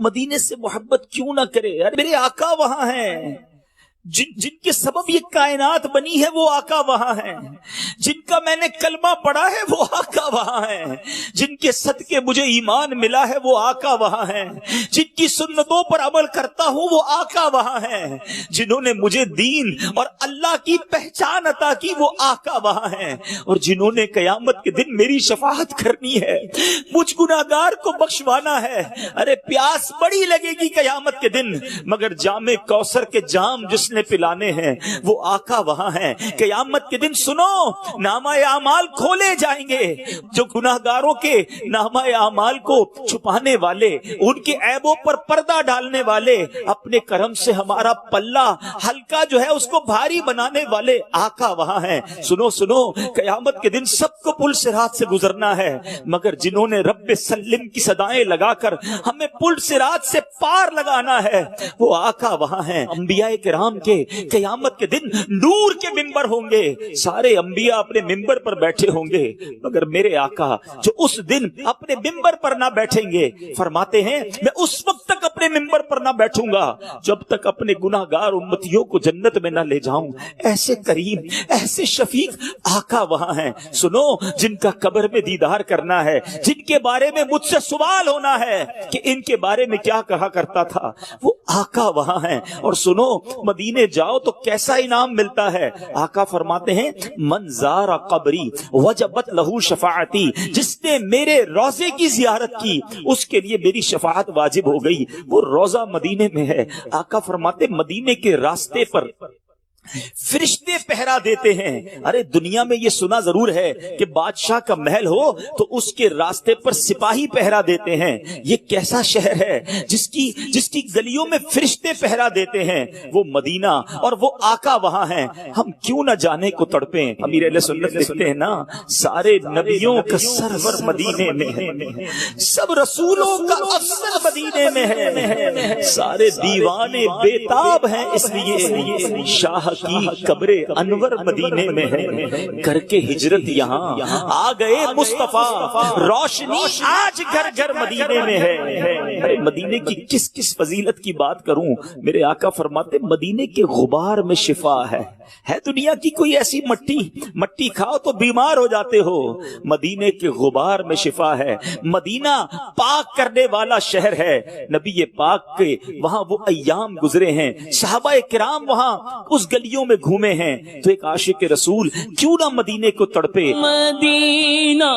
مدینے سے محبت کیوں نہ کرے؟ ارے میرے آقا وہاں ہیں، جن کے سبب یہ کائنات بنی ہے وہ آقا وہاں ہیں، جن کا میں نے کلمہ پڑھا ہے وہ آقا وہاں ہیں، جن کے صدقے مجھے ایمان ملا ہے وہ آقا وہاں ہیں، جن کی سنتوں پر عمل کرتا ہوں وہ آقا وہاں ہیں، جنہوں نے مجھے دین اور اللہ کی پہچان عطا کی وہ آقا وہاں ہیں، اور جنہوں نے قیامت کے دن میری شفاعت کرنی ہے، مجھ گناہگار کو بخشوانا ہے۔ ارے پیاس بڑی لگے گی قیامت کے دن، مگر جام کوثر کے جام جس نے پلانے ہیں وہ آقا وہاں ہیں۔ قیامت کے دن سنو، نامہ اعمال کھولے جائیں گے، جو گناہگاروں کے نامہ اعمال کو چھپانے والے، ان کے عیبوں پر پردہ ڈالنے والے، اپنے کرم سے ہمارا پلہ ہلکا جو ہے اس کو بھاری بنانے والے آقا وہاں ہیں۔ سنو سنو، قیامت کے دن سب کو پل صراط سے گزرنا ہے، مگر جنہوں نے رب سلم کی صدائیں لگا کر ہمیں پل صراط سے پار لگانا ہے وہ آقا وہاں ہیں۔ انبیاء کرام کے قیامت کے دن نور کے ممبر ہوں گے، سارے انبیاء اپنے ممبر پر بیٹھے ہوں گے، مگر میرے آقا جو اس دن اپنے ممبر پر نہ بیٹھیں گے، فرماتے ہیں میں اس وقت تک اپنے ممبر پر نہ بیٹھوں گا جب تک اپنے گناہگار امتیوں کو جنت میں نہ لے جاؤں۔ ایسے کریم، ایسے شفیق آقا وہاں ہیں۔ سنو، جن کا قبر میں دیدار کرنا ہے، جن کے بارے میں مجھ سے سوال ہونا ہے کہ ان کے بارے میں کیا کہا کرتا تھا، وہ آقا وہاں ہیں۔ اور سنو، مدینے جاؤ تو کیسا انعام ملتا ہے؟ آقا فرماتے ہیں من زار قبری وجبت لہو شفاعتی، جس نے میرے روزے کی زیارت کی اس کے لیے میری شفاعت واجب ہو گئی۔ وہ روزہ مدینے میں ہے۔ آقا فرماتے مدینے کے راستے پر فرشتے پہرا دیتے ہیں۔ ارے دنیا میں یہ سنا ضرور ہے کہ بادشاہ کا محل ہو تو اس کے راستے پر سپاہی پہرا دیتے ہیں۔ یہ کیسا شہر ہے جس کی گلیوں میں فرشتے پہرا دیتے ہیں؟ وہ مدینہ اور وہ آقا وہاں ہیں۔ ہم کیوں نہ جانے کو تڑپیں؟ امیر اہل سنت لکھتے ہیں نا، سارے نبیوں کا سرور مدینے میں ہے، سب رسولوں کا افضل مدینے میں ہے، سارے دیوانے بیتاب ہیں اس لیے شاہ کی قبر انور مدینے میں ہے۔ کر کے ہجرت یہاں آ گئے مصطفیٰ، روشنی آج گھر گھر مدینے میں ہے۔ مدینے کی کس کس فضیلت کی بات کروں؟ میرے آقا فرماتے مدینے کے غبار میں شفا ہے۔ دنیا کی کوئی ایسی مٹی کھاؤ تو بیمار ہو جاتے ہو، مدینے کے غبار میں شفا ہے۔ مدینہ پاک کرنے والا شہر ہے۔ نبی پاک کے وہاں وہ ایام گزرے ہیں، صحابہ کرام وہاں اس گلیوں میں گھومے ہیں، تو ایک عاشق رسول کیوں نہ مدینے کو تڑپے؟ مدینہ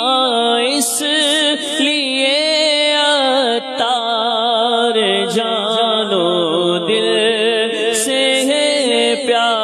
اس لیے عطار جانو دل سے ہے پیار